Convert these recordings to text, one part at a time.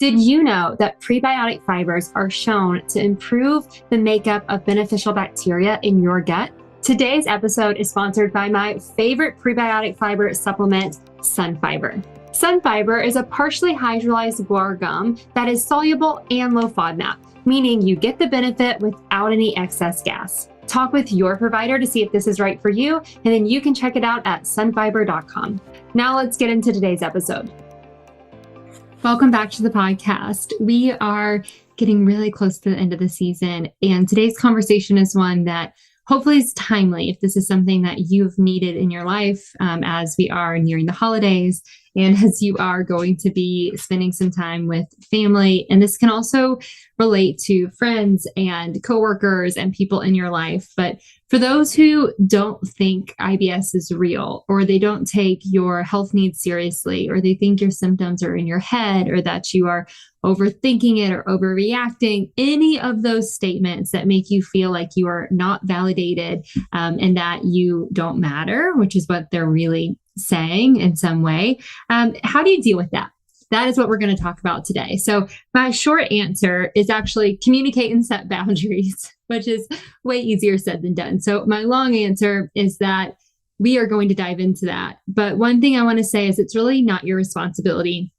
Did you know that prebiotic fibers are shown to improve the makeup of beneficial bacteria in your gut? Today's episode is sponsored by my favorite prebiotic fiber supplement, Sun Fiber. Sun Fiber is a partially hydrolyzed guar gum that is soluble and low FODMAP, meaning you get the benefit without any excess gas. Talk with your provider to see if this is right for you, and then you can check it out at sunfiber.com. Now let's get into today's episode. Welcome back to the podcast. We are getting really close to the end of the season, and today's conversation is one that hopefully is timely if this is something that you've needed in your life as we are nearing the holidays and as you are going to be spending some time with family. And this can also relate to friends and coworkers and people in your life. But for those who don't think IBS is real, or they don't take your health needs seriously, or they think your symptoms are in your head, or that you are overthinking it or overreacting, any of those statements that make you feel like you are not validated and that you don't matter, which is what they're really saying in some way. How do you deal with that? That is what we're going to talk about today. So my short answer is actually communicate and set boundaries, which is way easier said than done. So my long answer is that we are going to dive into that. But one thing I want to say is it's really not your responsibility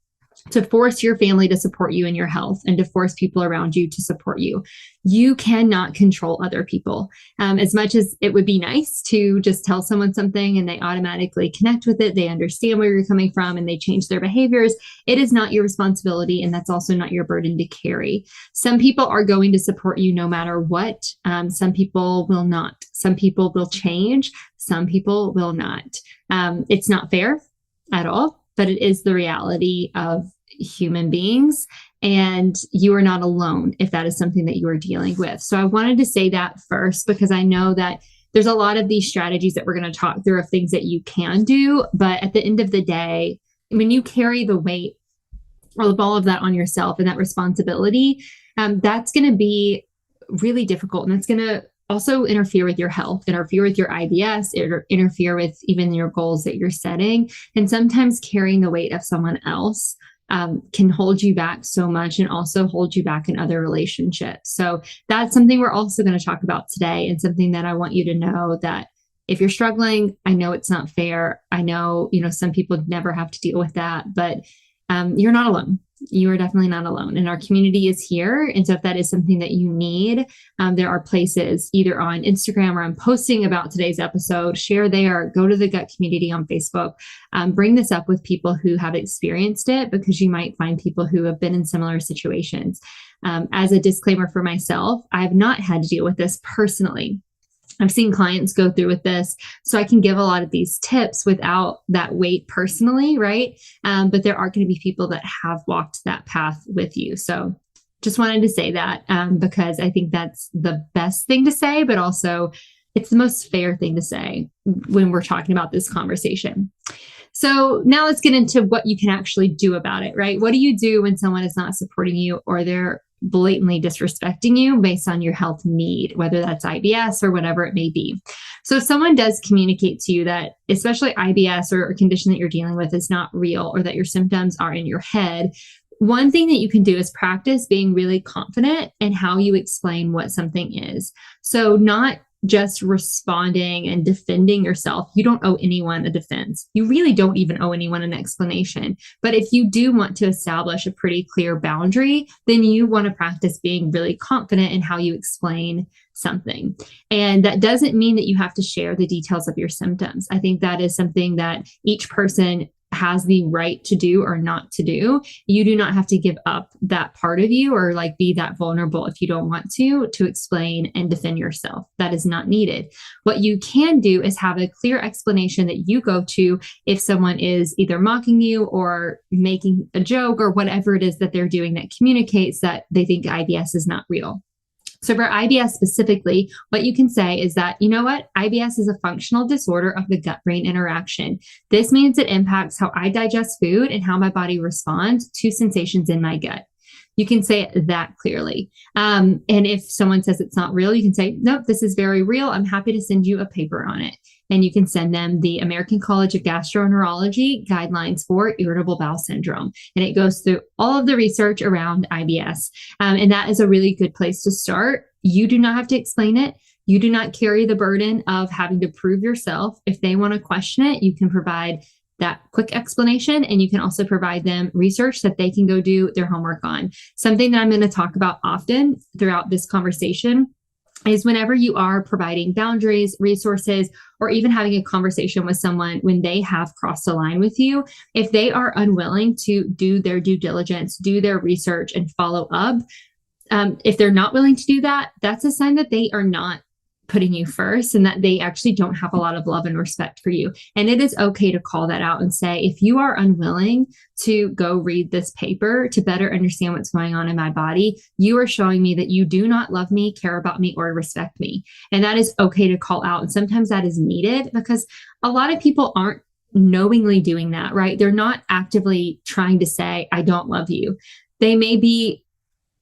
to force your family to support you in your health and to force people around you to support you. You cannot control other people. As much as it would be nice to just tell someone something and they automatically connect with it, they understand where you're coming from and they change their behaviors, it is not your responsibility, and that's also not your burden to carry. Some people are going to support you no matter what. Some people will not. Some people will change. Some people will not. It's not fair at all, but it is the reality of human beings, and you are not alone if that is something that you are dealing with. So I wanted to say that first, because I know that there's a lot of these strategies that we're going to talk through of things that you can do. But at the end of the day, when you carry the weight or all of that on yourself and that responsibility, that's going to be really difficult. And that's going to also interfere with your health, interfere with your IBS, interfere with even your goals that you're setting. And sometimes carrying the weight of someone else can hold you back so much and also hold you back in other relationships. So that's something we're also going to talk about today, and something that I want you to know that if you're struggling, I know it's not fair. I know, some people never have to deal with that, but you're not alone. You are definitely not alone. And our community is here. And so if that is something that you need, there are places either on Instagram or I'm posting about today's episode. Share there, go to the gut community on Facebook, bring this up with people who have experienced it, because you might find people who have been in similar situations. As a disclaimer for myself, I have not had to deal with this personally. I've seen clients go through with this, so I can give a lot of these tips without that weight personally, right? But there are going to be people that have walked that path with you. So just wanted to say that because I think that's the best thing to say, but also it's the most fair thing to say when we're talking about this conversation. So now let's get into what you can actually do about it, right? What do you do when someone is not supporting you, or they're blatantly disrespecting you based on your health need, whether that's IBS or whatever it may be? So if someone does communicate to you that especially IBS or a condition that you're dealing with is not real, or that your symptoms are in your head, one thing that you can do is practice being really confident in how you explain what something is. So not just responding and defending yourself. You don't owe anyone a defense. You really don't even owe anyone an explanation. But if you do want to establish a pretty clear boundary, then you want to practice being really confident in how you explain something. And that doesn't mean that you have to share the details of your symptoms. I think that is something that each person has the right to do or not to do. You do not have to give up that part of you or be that vulnerable if you don't want to explain and defend yourself. That is not needed. What you can do is have a clear explanation that you go to if someone is either mocking you or making a joke or whatever it is that they're doing that communicates that they think IBS is not real. So for IBS specifically, what you can say is that, IBS is a functional disorder of the gut-brain interaction. This means it impacts how I digest food and how my body responds to sensations in my gut. You can say it that clearly. And if someone says it's not real, you can say, nope, this is very real. I'm happy to send you a paper on it. And you can send them the American College of Gastroenterology guidelines for irritable bowel syndrome. And it goes through all of the research around IBS. And that is a really good place to start. You do not have to explain it. You do not carry the burden of having to prove yourself. If they want to question it, you can provide that quick explanation, and you can also provide them research that they can go do their homework on. Something that I'm going to talk about often throughout this conversation is whenever you are providing boundaries, resources, or even having a conversation with someone when they have crossed the line with you, if they are unwilling to do their due diligence, do their research, and follow up, if they're not willing to do that, that's a sign that they are not putting you first and that they actually don't have a lot of love and respect for you. And it is okay to call that out and say, if you are unwilling to go read this paper to better understand what's going on in my body, you are showing me that you do not love me, care about me, or respect me. And that is okay to call out. And sometimes that is needed because a lot of people aren't knowingly doing that, right? They're not actively trying to say, I don't love you. They may be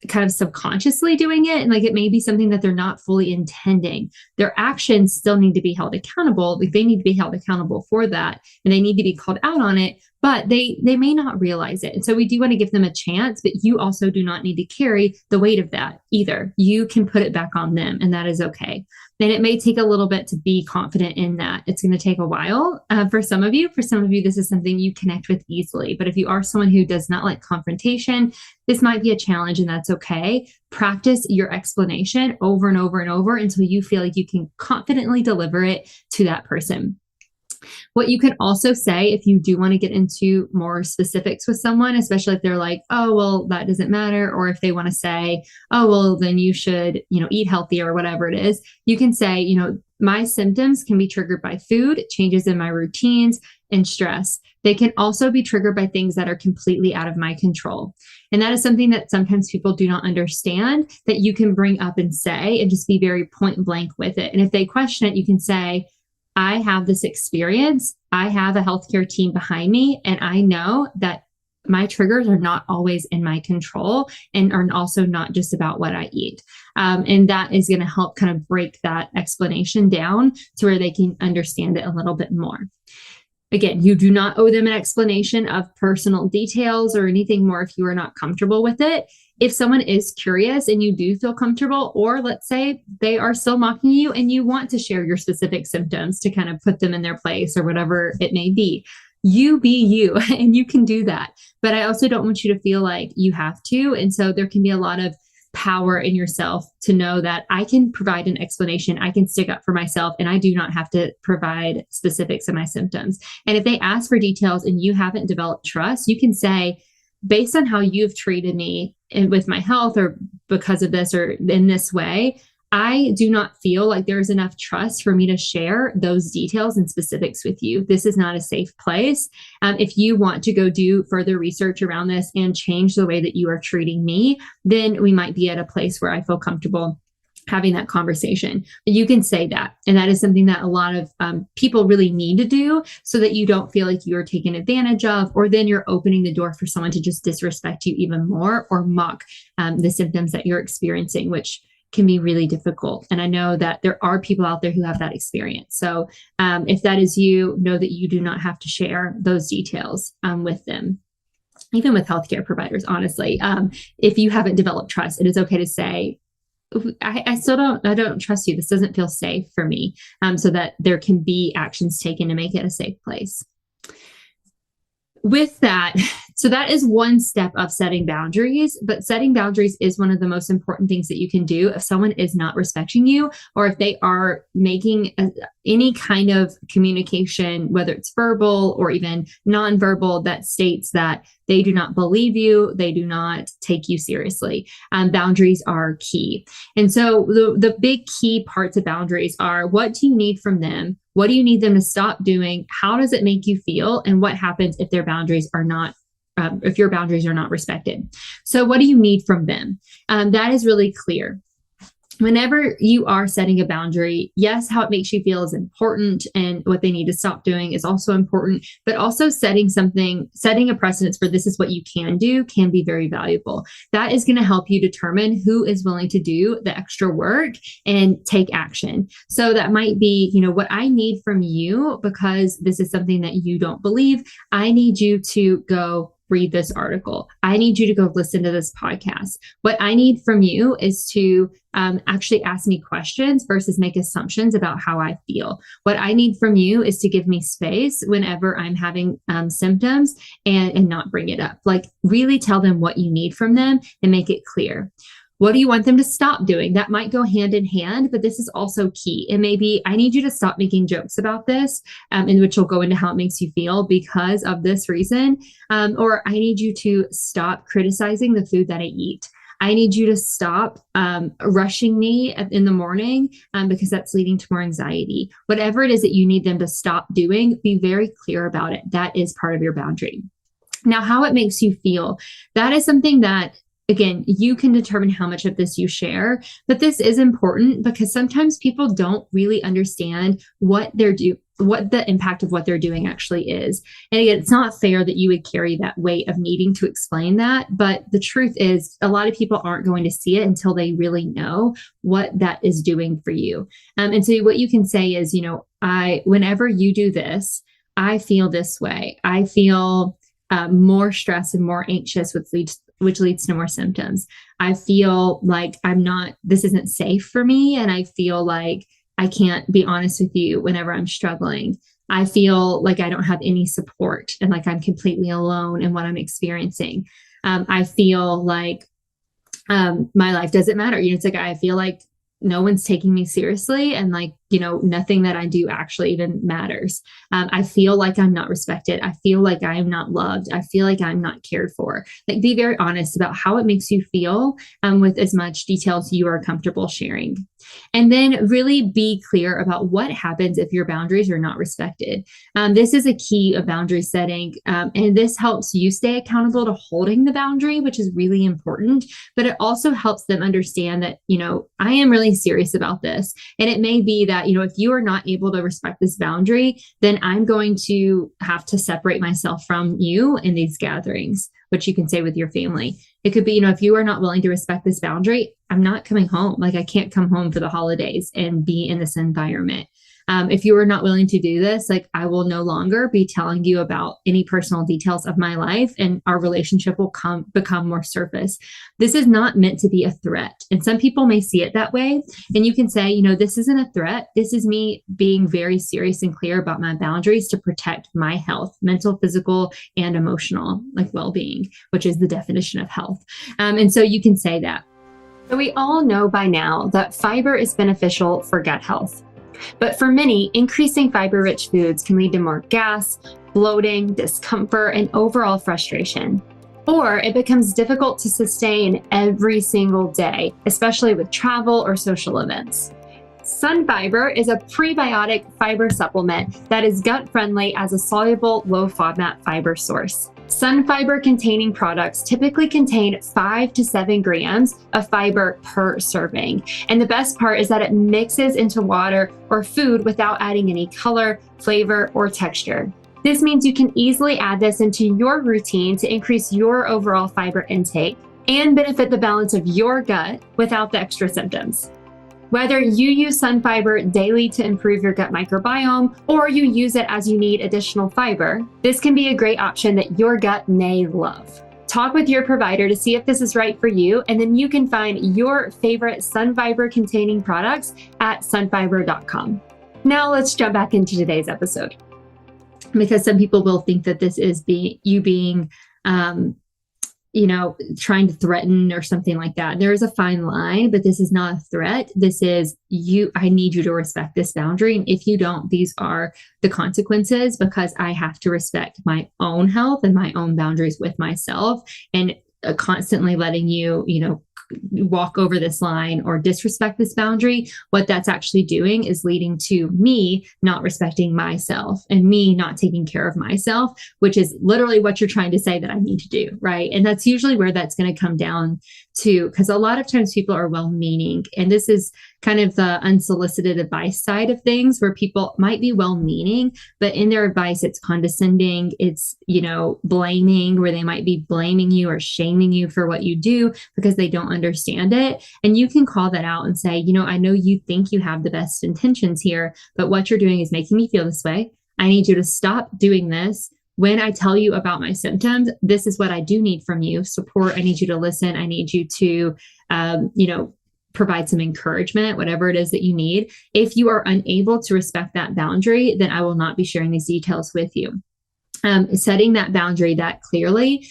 kind of subconsciously doing it. And like, it may be something that they're not fully intending. Their actions still need to be held accountable. Like, they need to be held accountable for that. And they need to be called out on it, but they may not realize it. And so we do want to give them a chance, but you also do not need to carry the weight of that either. You can put it back on them, and that is okay. And it may take a little bit to be confident in that. It's going to take a while for some of you. For some of you, this is something you connect with easily. But if you are someone who does not like confrontation, this might be a challenge, and that's okay. Practice your explanation over and over and over until you feel like you can confidently deliver it to that person. What you can also say, if you do want to get into more specifics with someone, especially if they're like, oh, well, that doesn't matter. Or if they want to say, oh, well, then you should, eat healthier or whatever it is. You can say, my symptoms can be triggered by food, changes in my routines, and stress. They can also be triggered by things that are completely out of my control. And that is something that sometimes people do not understand, that you can bring up and say, and just be very point blank with it. And if they question it, you can say, I have this experience. I have a healthcare team behind me, and I know that my triggers are not always in my control and are also not just about what I eat. And that is going to help kind of break that explanation down to where they can understand it a little bit more. Again, you do not owe them an explanation of personal details or anything more if you are not comfortable with it. If someone is curious and you do feel comfortable, or let's say they are still mocking you and you want to share your specific symptoms to kind of put them in their place or whatever it may be, you be you, and you can do that. But I also don't want you to feel like you have to. And so there can be a lot of power in yourself to know that I can provide an explanation. I can stick up for myself, and I do not have to provide specifics of my symptoms. And if they ask for details and you haven't developed trust, you can say, based on how you've treated me and with my health, or because of this or in this way, I do not feel like there's enough trust for me to share those details and specifics with you. This is not a safe place. If you want to go do further research around this and change the way that you are treating me, then we might be at a place where I feel comfortable having that conversation. But you can say that. And that is something that a lot of people really need to do, so that you don't feel like you're taken advantage of, or then you're opening the door for someone to just disrespect you even more or mock the symptoms that you're experiencing, which can be really difficult. And I know that there are people out there who have that experience. So if that is you, know that you do not have to share those details with them. Even with healthcare providers, honestly, if you haven't developed trust, it is okay to say, I don't trust you. This doesn't feel safe for me. So that there can be actions taken to make it a safe place. With that, so that is one step of setting boundaries, but setting boundaries is one of the most important things that you can do if someone is not respecting you, or if they are making any kind of communication, whether it's verbal or even nonverbal, that states that they do not believe you, they do not take you seriously. Boundaries are key. And so the big key parts of boundaries are, what do you need from them? What do you need them to stop doing? How does it make you feel? And what happens if their boundaries are not, if your boundaries are not respected? So what do you need from them? That is really clear. whenever you are setting a boundary, yes, how it makes you feel is important, and what they need to stop doing is also important, but also setting a precedence for this is what you can do can be very valuable. That is going to help you determine who is willing to do the extra work and take action. So that might be, what I need from you, because this is something that you don't believe. I need you to go read this article. I need you to go listen to this podcast. What I need from you is to actually ask me questions versus make assumptions about how I feel. What I need from you is to give me space whenever I'm having symptoms and not bring it up. Like, really tell them what you need from them and make it clear. What do you want them to stop doing? That might go hand in hand, but this is also key. It may be, I need you to stop making jokes about this, in which will go into how it makes you feel because of this reason. Or I need you to stop criticizing the food that I eat. I need you to stop rushing me in the morning because that's leading to more anxiety. Whatever it is that you need them to stop doing, be very clear about it. That is part of your boundary. Now, how it makes you feel, that is something that, again, you can determine how much of this you share, but this is important because sometimes people don't really understand what the impact of what they're doing actually is. And again, it's not fair that you would carry that weight of needing to explain that. But the truth is, a lot of people aren't going to see it until they really know what that is doing for you. And so what you can say is, whenever you do this, I feel this way. I feel more stressed and more anxious, which leads to more symptoms. I feel like this isn't safe for me. And I feel like I can't be honest with you whenever I'm struggling. I feel like I don't have any support and like I'm completely alone in what I'm experiencing. I feel like my life doesn't matter. It's like, I feel like no one's taking me seriously, and nothing that I do actually even matters. I feel like I'm not respected. I feel like I am not loved. I feel like I'm not cared for. Like, be very honest about how it makes you feel, with as much detail as you are comfortable sharing. And then really be clear about what happens if your boundaries are not respected. This is a key of boundary setting. And this helps you stay accountable to holding the boundary, which is really important. But it also helps them understand that, I am really serious about this. And it may be that, if you are not able to respect this boundary, then I'm going to have to separate myself from you in these gatherings, which you can say with your family. It could be, if you are not willing to respect this boundary, I'm not coming home. Like, I can't come home for the holidays and be in this environment. If you are not willing to do this, like, I will no longer be telling you about any personal details of my life, and our relationship will become more surface. This is not meant to be a threat. And some people may see it that way. And you can say, this isn't a threat. This is me being very serious and clear about my boundaries to protect my health, mental, physical, and emotional, like well-being, which is the definition of health. And so you can say that. So we all know by now that fiber is beneficial for gut health. But for many, increasing fiber-rich foods can lead to more gas, bloating, discomfort, and overall frustration. Or it becomes difficult to sustain every single day, especially with travel or social events. Sun Fiber is a prebiotic fiber supplement that is gut-friendly as a soluble, low-FODMAP fiber source. Sun Fiber containing products typically contain 5 to 7 grams of fiber per serving. And the best part is that it mixes into water or food without adding any color, flavor, or texture. This means you can easily add this into your routine to increase your overall fiber intake and benefit the balance of your gut without the extra symptoms. Whether you use Sun Fiber daily to improve your gut microbiome, or you use it as you need additional fiber, this can be a great option that your gut may love. Talk with your provider to see if this is right for you, and then you can find your favorite Sun Fiber containing products at sunfiber.com. Now let's jump back into today's episode, because some people will think that this is you being trying to threaten or something like that. There is a fine line, but this is not a threat. This is I need you to respect this boundary. And if you don't, these are the consequences, because I have to respect my own health and my own boundaries with myself. And constantly letting you, walk over this line or disrespect this boundary, what that's actually doing is leading to me not respecting myself and me not taking care of myself, which is literally what you're trying to say that I need to do, right? And that's usually where that's going to come down to, because a lot of times people are well-meaning, and this is kind of the unsolicited advice side of things, where people might be well-meaning, but in their advice, it's condescending, it's, blaming, where they might be blaming you or shaming you for what you do because they don't understand it. And you can call that out and say, I know you think you have the best intentions here, but what you're doing is making me feel this way. I need you to stop doing this. When I tell you about my symptoms, this is what I do need from you. Support. I need you to listen. I need you to, provide some encouragement, whatever it is that you need. If you are unable to respect that boundary, then I will not be sharing these details with you. Setting that boundary that clearly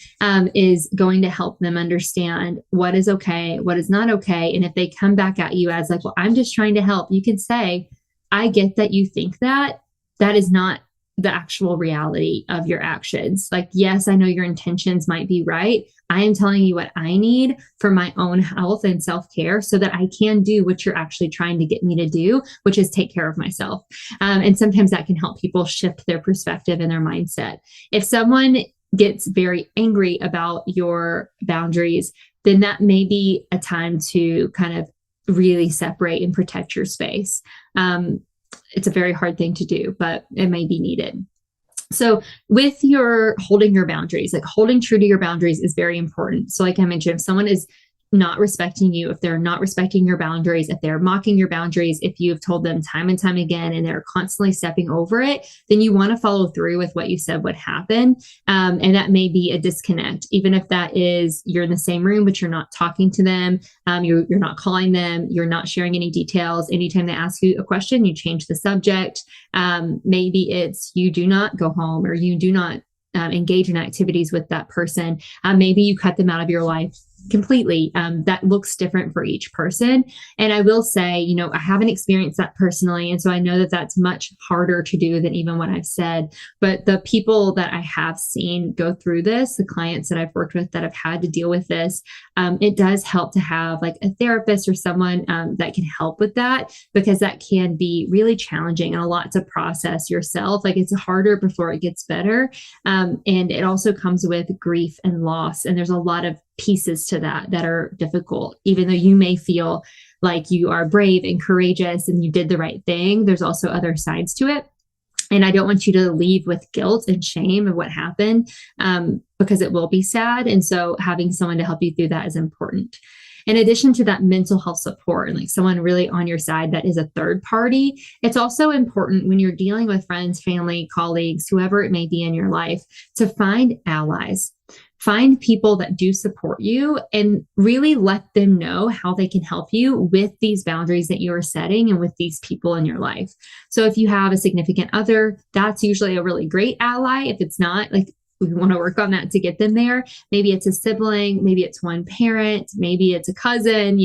is going to help them understand what is okay, what is not okay. And if they come back at you as like, well, I'm just trying to help, you can say, I get that you think that is not the actual reality of your actions. Like, yes, I know your intentions might be right. I am telling you what I need for my own health and self-care so that I can do what you're actually trying to get me to do, which is take care of myself. And sometimes that can help people shift their perspective and their mindset. If someone gets very angry about your boundaries, then that may be a time to kind of really separate and protect your space. It's a very hard thing to do, but it may be needed. So with your holding your boundaries, like holding true to your boundaries is very important. So like I mentioned, if someone is not respecting you, if they're not respecting your boundaries, if they're mocking your boundaries, if you've told them time and time again and they're constantly stepping over it, then you want to follow through with what you said would happen. And that may be a disconnect, even if that is you're in the same room, but you're not talking to them. You're not calling them. You're not sharing any details. Anytime they ask you a question, you change the subject. Maybe it's you do not go home, or you do not engage in activities with that person. Maybe you cut them out of your life completely. That looks different for each person. And I will say, I haven't experienced that personally. And so I know that that's much harder to do than even what I've said. But the people that I have seen go through this, the clients that I've worked with that have had to deal with this, it does help to have like a therapist or someone that can help with that, because that can be really challenging and a lot to process yourself. Like it's harder before it gets better. And it also comes with grief and loss. And there's a lot of pieces to that are difficult. Even though you may feel like you are brave and courageous and you did the right thing, there's also other sides to it. And I don't want you to leave with guilt and shame of what happened, because it will be sad. And so having someone to help you through that is important. In addition to that mental health support and like someone really on your side that is a third party, it's also important when you're dealing with friends, family, colleagues, whoever it may be in your life, to find allies. Find people that do support you and really let them know how they can help you with these boundaries that you are setting and with these people in your life. So if you have a significant other, that's usually a really great ally. If it's not, like we want to work on that to get them there. Maybe it's a sibling, maybe it's one parent, maybe it's a cousin,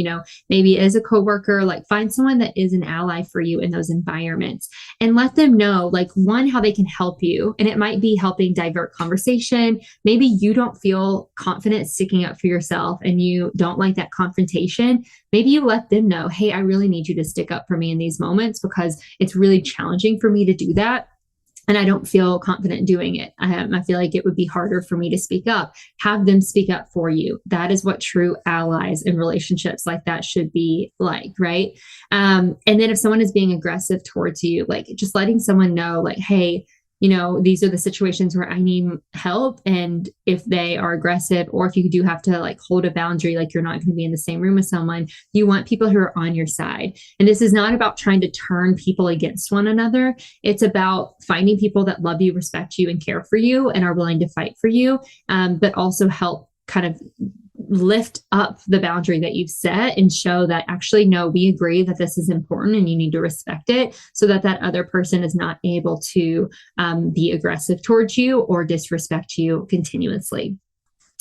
maybe it is a coworker. Like find someone that is an ally for you in those environments and let them know, like, one, how they can help you. And it might be helping divert conversation. Maybe you don't feel confident sticking up for yourself and you don't like that confrontation. Maybe you let them know, hey, I really need you to stick up for me in these moments because it's really challenging for me to do that. And I don't feel confident doing it. I feel like it would be harder for me to speak up. Have them speak up for you. That is what true allies in relationships like that should be like, right? And then if someone is being aggressive towards you, like just letting someone know, like, hey, these are the situations where I need help. And if they are aggressive, or if you do have to like hold a boundary, like you're not going to be in the same room with someone, you want people who are on your side. And this is not about trying to turn people against one another. It's about finding people that love you, respect you, and care for you and are willing to fight for you, but also help kind of lift up the boundary that you've set and show that actually, no, we agree that this is important and you need to respect it, so that that other person is not able to be aggressive towards you or disrespect you continuously.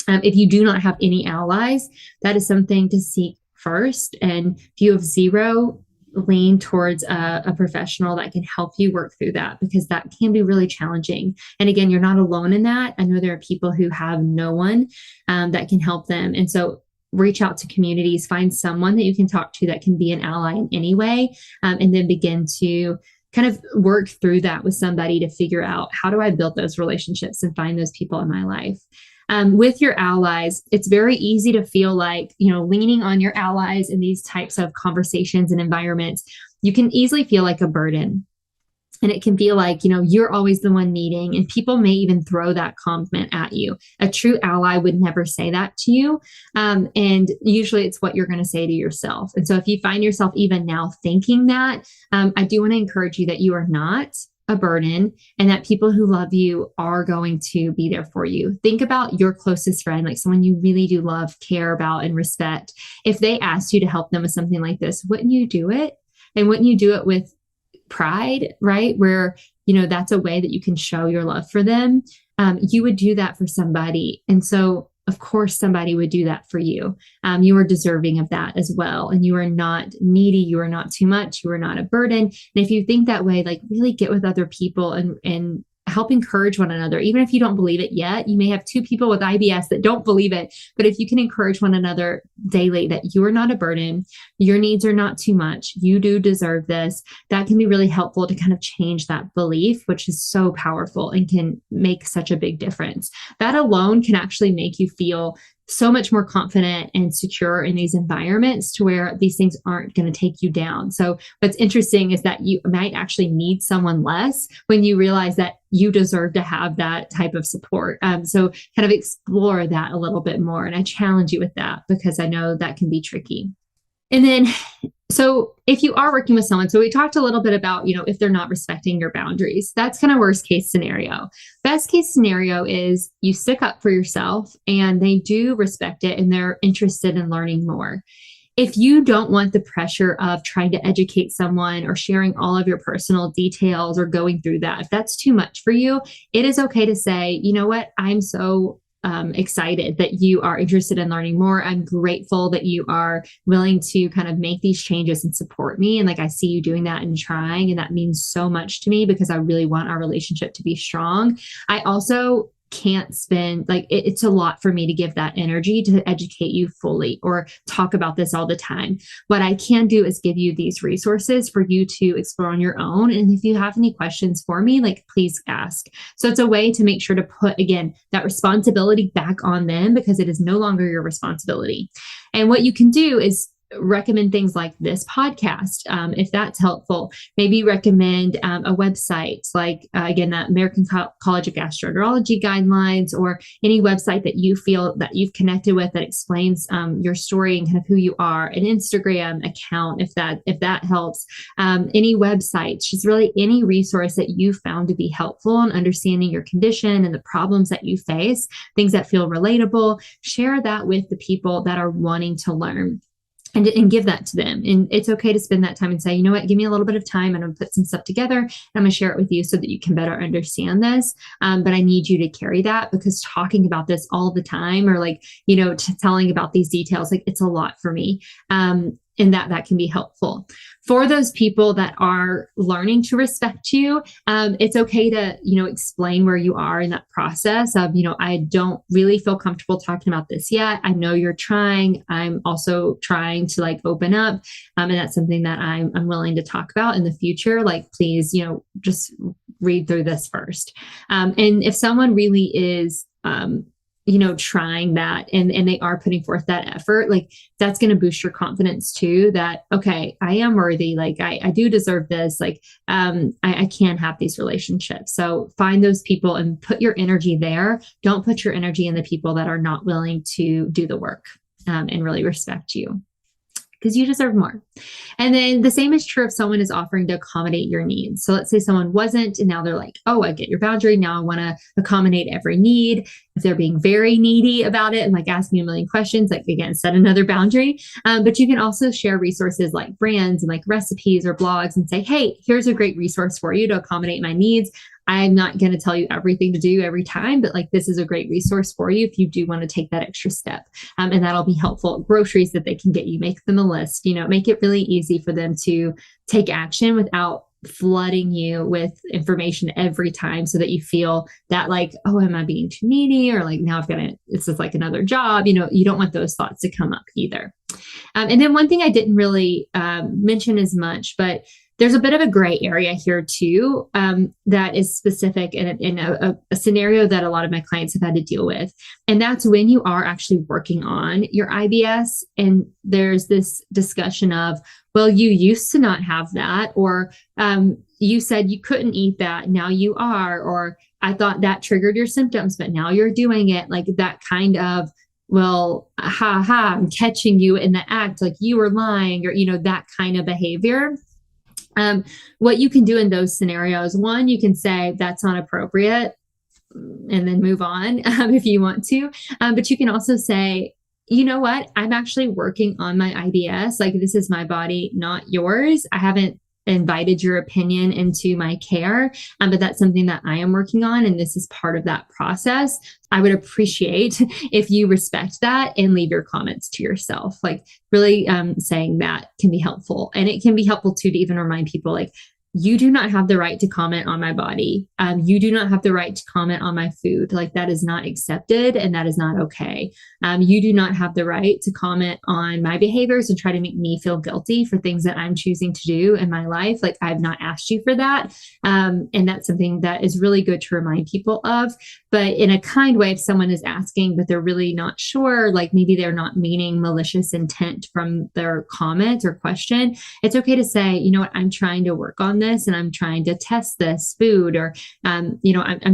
If you do not have any allies, that is something to seek first. And if you have zero, lean towards a professional that can help you work through that, because that can be really challenging. And again, you're not alone in that. I know there are people who have no one that can help them. And so reach out to communities, find someone that you can talk to that can be an ally in any way, and then begin to kind of work through that with somebody to figure out, how do I build those relationships and find those people in my life? With your allies, it's very easy to feel like, leaning on your allies in these types of conversations and environments, you can easily feel like a burden. And it can feel like, you're always the one needing, and people may even throw that compliment at you. A true ally would never say that to you. And usually it's what you're going to say to yourself. And so if you find yourself even now thinking that, I do want to encourage you that you are not a burden, and that people who love you are going to be there for you. Think about your closest friend, like someone you really do love, care about, and respect. If they asked you to help them with something like this, wouldn't you do it? And wouldn't you do it with pride, right? Where, that's a way that you can show your love for them. You would do that for somebody. And so of course somebody would do that for you. You are deserving of that as well. And you are not needy. You are not too much. You are not a burden. And if you think that way, like really get with other people and help encourage one another. Even if you don't believe it yet, you may have two people with IBS that don't believe it, but if you can encourage one another daily that you are not a burden, your needs are not too much, you do deserve this, that can be really helpful to kind of change that belief, which is so powerful and can make such a big difference. That alone can actually make you feel so much more confident and secure in these environments, to where these things aren't going to take you down. So what's interesting is that you might actually need someone less when you realize that you deserve to have that type of support. So kind of explore that a little bit more. And I challenge you with that, because I know that can be tricky. And then, so if you are working with someone, so we talked a little bit about, if they're not respecting your boundaries, that's kind of worst case scenario. Best case scenario is you stick up for yourself and they do respect it and they're interested in learning more. If you don't want the pressure of trying to educate someone or sharing all of your personal details or going through that, if that's too much for you, it is okay to say, you know what, I'm so excited that you are interested in learning more. I'm grateful that you are willing to kind of make these changes and support me. And like, I see you doing that and trying, and that means so much to me, because I really want our relationship to be strong. I also can't spend, like, it's a lot for me to give that energy to educate you fully or talk about this all the time. What I can do is give you these resources for you to explore on your own. And if you have any questions for me, like, please ask. So it's a way to make sure to put, again, that responsibility back on them, because it is no longer your responsibility. And what you can do is recommend things like this podcast, if that's helpful. Maybe recommend a website like, again, that American College of Gastroenterology guidelines, or any website that you feel that you've connected with that explains your story and kind of who you are. An Instagram account, if that helps. Any websites, just really any resource that you found to be helpful in understanding your condition and the problems that you face, things that feel relatable. Share that with the people that are wanting to learn. And give that to them. And it's okay to spend that time and say, you know what, give me a little bit of time and I'm going to put some stuff together and I'm going to share it with you so that you can better understand this. But I need you to carry that, because talking about this all the time, or like, telling about these details, like, it's a lot for me. And that can be helpful. For those people that are learning to respect you, it's okay to, explain where you are in that process of, I don't really feel comfortable talking about this yet. I know you're trying. I'm also trying to like open up. And that's something that I'm willing to talk about in the future. Like, please, just read through this first. And if someone really is, trying that and they are putting forth that effort, like, that's going to boost your confidence too, that, okay, I am worthy. Like, I do deserve this. Like, I can have these relationships. So find those people and put your energy there. Don't put your energy in the people that are not willing to do the work, and really respect you, because you deserve more. And then the same is true if someone is offering to accommodate your needs. So let's say someone wasn't, and now they're like, oh, I get your boundary. Now I want to accommodate every need. If they're being very needy about it and like asking a million questions, like, again, set another boundary. But you can also share resources like brands and like recipes or blogs and say, hey, here's a great resource for you to accommodate my needs. I'm not going to tell you everything to do every time, but like this is a great resource for you if you do want to take that extra step. And that'll be helpful. Groceries that they can get you, make them a list, make it really easy for them to take action without flooding you with information every time so that you feel that like, oh, am I being too needy? Or like now it's just like another job. You don't want those thoughts to come up either. And then one thing I didn't really mention as much, but there's a bit of a gray area here too, that is specific in a scenario that a lot of my clients have had to deal with. And that's when you are actually working on your IBS and there's this discussion of, well, you used to not have that, or you said you couldn't eat that, now you are, or I thought that triggered your symptoms, but now you're doing it. Like that kind of, well, I'm catching you in the act, like you were lying, or, that kind of behavior. What you can do in those scenarios, one, you can say that's not appropriate and then move on if you want to. But you can also say, you know what, I'm actually working on my IBS. Like this is my body, not yours. I haven't invited your opinion into my care, but that's something that I am working on. And this is part of that process. I would appreciate if you respect that and leave your comments to yourself. Like really saying that can be helpful. And it can be helpful too to even remind people like, you do not have the right to comment on my body. You do not have the right to comment on my food. Like that is not accepted and that is not okay. You do not have the right to comment on my behaviors and try to make me feel guilty for things that I'm choosing to do in my life. Like I've not asked you for that. And that's something that is really good to remind people of, but in a kind way, if someone is asking, but they're really not sure, like maybe they're not meaning malicious intent from their comment or question, it's okay to say, you know what, I'm trying to work on this and I'm trying to test this food, or, I'm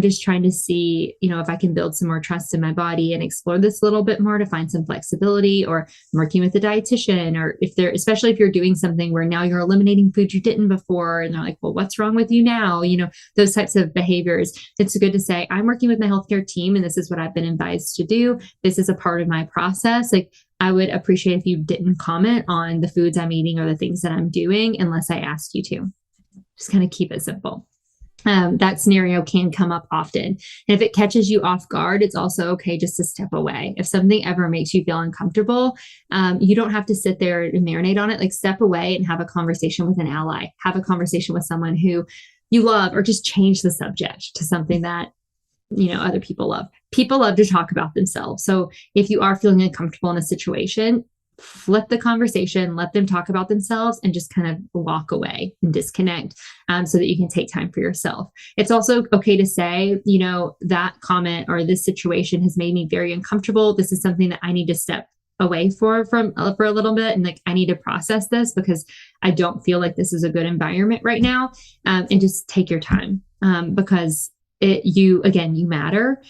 just trying to see, if I can build some more trust in my body and explore this a little bit more to find some flexibility, or I'm working with a dietitian, or especially if you're doing something where now you're eliminating food you didn't before. And they're like, well, what's wrong with you now? Those types of behaviors. It's good to say, I'm working with my healthcare team and this is what I've been advised to do. This is a part of my process. Like I would appreciate if you didn't comment on the foods I'm eating or the things that I'm doing unless I asked you to. Just kind of keep it simple. That scenario can come up often. And if it catches you off guard, it's also okay just to step away. If something ever makes you feel uncomfortable, you don't have to sit there and marinate on it. Like step away and have a conversation with an ally, have a conversation with someone who you love, or just change the subject to something that, other people love. People love to talk about themselves. So if you are feeling uncomfortable in a situation, flip the conversation, let them talk about themselves and just kind of walk away and disconnect so that you can take time for yourself. It's also okay to say, that comment or this situation has made me very uncomfortable. This is something that I need to step away for a little bit. And like, I need to process this because I don't feel like this is a good environment right now. And just take your time because you matter.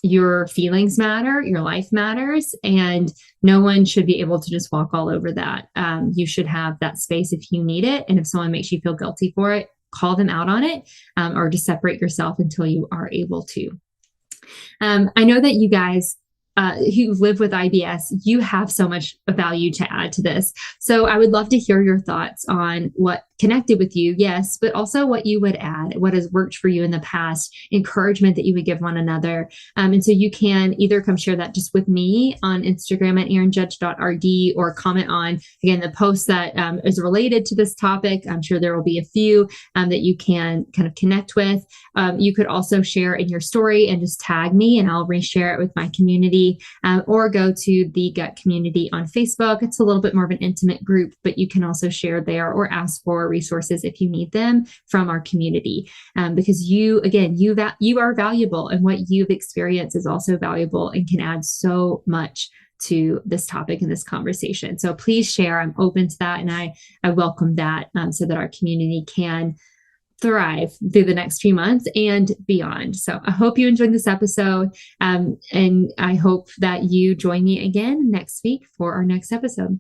Your feelings matter, your life matters, and no one should be able to just walk all over that. You should have that space if you need it. And if someone makes you feel guilty for it, call them out on it, or just separate yourself until you are able to. I know that you guys who live with IBS, you have so much value to add to this. So I would love to hear your thoughts on what connected with you, yes, but also what you would add, what has worked for you in the past, encouragement that you would give one another. And so you can either come share that just with me on Instagram at erinjudge.rd or comment on, again, the post that is related to this topic. I'm sure there will be a few that you can kind of connect with. You could also share in your story and just tag me and I'll reshare it with my community, or go to the Gut Community on Facebook. It's a little bit more of an intimate group, but you can also share there or ask for resources if you need them from our community, because you are valuable, and what you've experienced is also valuable and can add so much to this topic and this conversation. So please share. I'm open to that, and I welcome that, so that our community can thrive through the next few months and beyond. So I hope you enjoyed this episode, and I hope that you join me again next week for our next episode.